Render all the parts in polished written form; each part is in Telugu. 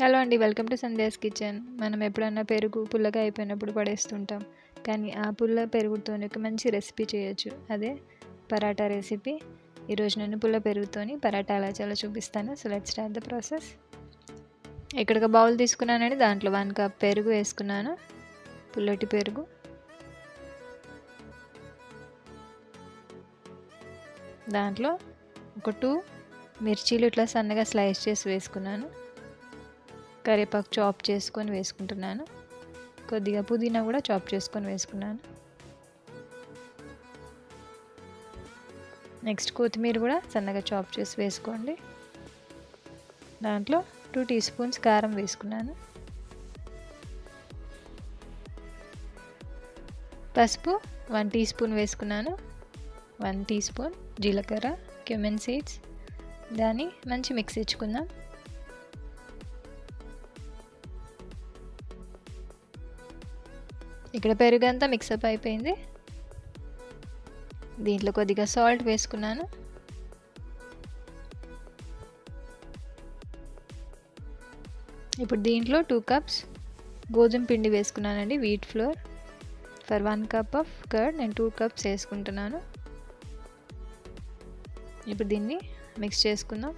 హలో అండి, వెల్కమ్ టు సంధ్యాస్ కిచెన్. మనం ఎప్పుడన్నా పెరుగు పుల్లగా అయిపోయినప్పుడు పడేస్తుంటాం. కానీ ఆ పుల్ల పెరుగుతోని ఒక మంచి రెసిపీ చేయొచ్చు. అదే పరాటా రెసిపీ. ఈరోజు నేను పుల్ల పెరుగుతోని పరాటా ఎలా చేయాలో చూపిస్తాను. So let's start the process. ఇక్కడ ఒక బౌల్ తీసుకున్నానండి. దాంట్లో 1 కప్ పెరుగు వేసుకున్నాను, పుల్లటి పెరుగు. దాంట్లో ఒక 2 మిర్చీలు ఇట్లా సన్నగా స్లైస్ చేసి వేసుకున్నాను. కరివేపాకు చాప్ చేసుకొని వేసుకుంటున్నాను. కొద్దిగా పుదీనా కూడా చాప్ చేసుకొని వేసుకున్నాను. నెక్స్ట్ కొత్తిమీర కూడా సన్నగా చాప్ చేసి వేసుకోండి. దాంట్లో 2 టీ స్పూన్స్ కారం వేసుకున్నాను. పసుపు 1 టీ స్పూన్ వేసుకున్నాను. 1 టీ స్పూన్ జీలకర్ర, క్యూమిన్ సీడ్స్. దాన్ని మంచి మిక్స్ ఇచ్చుకుందాం. ఇక్కడ పెరుగు అంతా మిక్సప్ అయిపోయింది. దీంట్లో కొద్దిగా సాల్ట్ వేసుకున్నాను. ఇప్పుడు దీంట్లో 2 కప్స్ గోధుమ పిండి వేసుకున్నానండి, wheat flour. For 1 cup of curd నేను 2 కప్స్ వేసుకుంటున్నాను. ఇప్పుడు దీన్ని మిక్స్ చేసుకుందాం.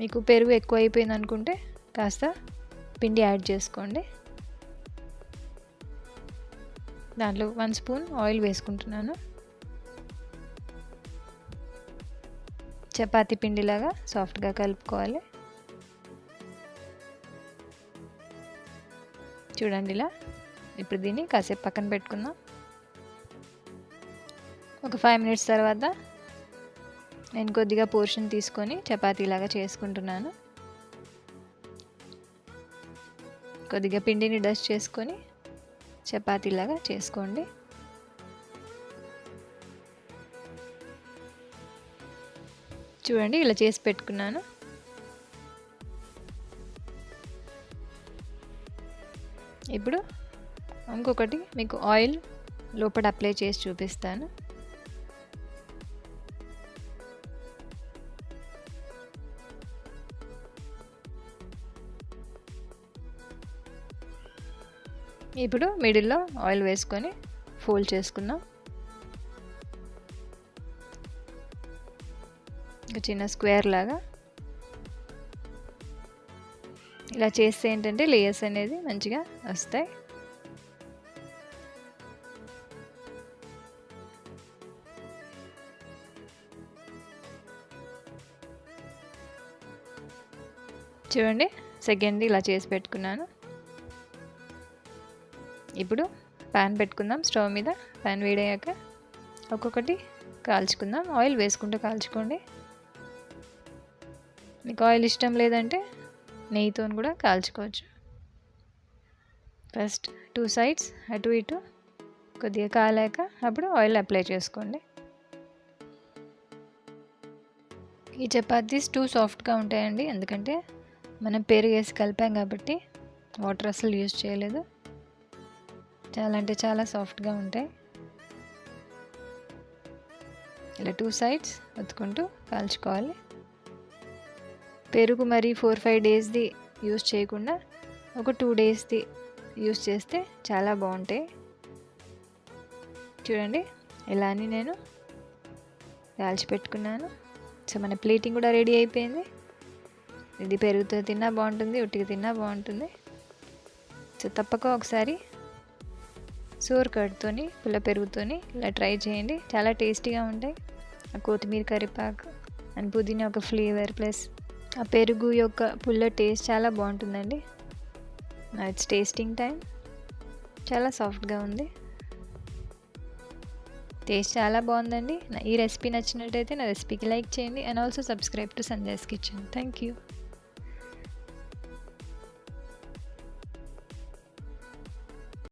మీకు పెరుగు ఎక్కువ అయిపోయింది అనుకుంటే కాస్త పిండి యాడ్ చేసుకోండి. దాంట్లో 1 స్పూన్ ఆయిల్ వేసుకుంటున్నాను. చపాతీ పిండిలాగా సాఫ్ట్గా కలుపుకోవాలి. చూడండి ఇలా. ఇప్పుడు దీన్ని కాసేపు పక్కన పెట్టుకుందాం. ఒక 5 మినిట్స్ తర్వాత నేను కొద్దిగా పోర్షన్ తీసుకొని చపాతీలాగా చేసుకుంటున్నాను. కొద్దిగా పిండిని డస్ట్ చేసుకొని చపాతీలాగా చేసుకోండి. చూడండి ఇలా చేసి పెట్టుకున్నాను. ఇప్పుడు ఇంకొకటి మీకు ఆయిల్ లోపల అప్లై చేసి చూపిస్తాను. ఇప్పుడు మిడిల్లో ఆయిల్ వేసుకొని ఫోల్డ్ చేసుకుందాం. ఒక చిన్న స్క్వేర్ లాగా ఇలా చేస్తే ఏంటంటే లేయర్స్ అనేది మంచిగా వస్తాయి. చూడండి సెకండ్ ఇలా చేసి పెట్టుకున్నాను. ఇప్పుడు ప్యాన్ పెట్టుకుందాం స్టవ్ మీద. ప్యాన్ వేడయ్యాక ఒక్కొక్కటి కాల్చుకుందాం. ఆయిల్ వేసుకుంటూ కాల్చుకోండి. మీకు ఆయిల్ ఇష్టం లేదంటే నెయ్యితో కూడా కాల్చుకోవచ్చు. ఫస్ట్ 2 సైడ్స్ అటు ఇటు కొద్దిగా కాలాక అప్పుడు ఆయిల్ అప్లై చేసుకోండి. ఈ చపాతీస్ టూ సాఫ్ట్గా ఉంటాయండి, ఎందుకంటే మనం పెరుగు వేసి కలిపాం కాబట్టి వాటర్ అసలు యూజ్ చేయలేదు. చాలా అంటే చాలా సాఫ్ట్గా ఉంటాయి. ఇలా 2 సైడ్స్ ఒత్తుకుంటూ కాల్చుకోవాలి. పెరుగు మరి 4-5 డేస్ది యూజ్ చేయకుండా ఒక 2 డేస్ది యూజ్ చేస్తే చాలా బాగుంటాయి. చూడండి ఇలా అని నేను కాల్చి పెట్టుకున్నాను. సో మన ప్లేటింగ్ కూడా రెడీ అయిపోయింది. ఇది పెరుగుతో తిన్నా బాగుంటుంది, ఉట్టిగా తిన్నా బాగుంటుంది. సో తప్పక ఒకసారి సోర్ కర్డ్తోని పుల్ల పెరుగుతోని ఇలా ట్రై చేయండి. చాలా టేస్టీగా ఉంటాయి. ఆ కొత్తిమీర, కరివేపాకు అండ్ పుదీనా ఒక ఫ్లేవర్ ప్లస్ ఆ పెరుగు యొక్క పుల్ల టేస్ట్ చాలా బాగుంటుందండి. It's tasting time. చాలా సాఫ్ట్గా ఉంది, టేస్ట్ చాలా బాగుందండి. ఈ రెసిపీ నచ్చినట్టయితే నా రెసిపీకి లైక్ చేయండి and also subscribe to Sandhya's kitchen. Thank you.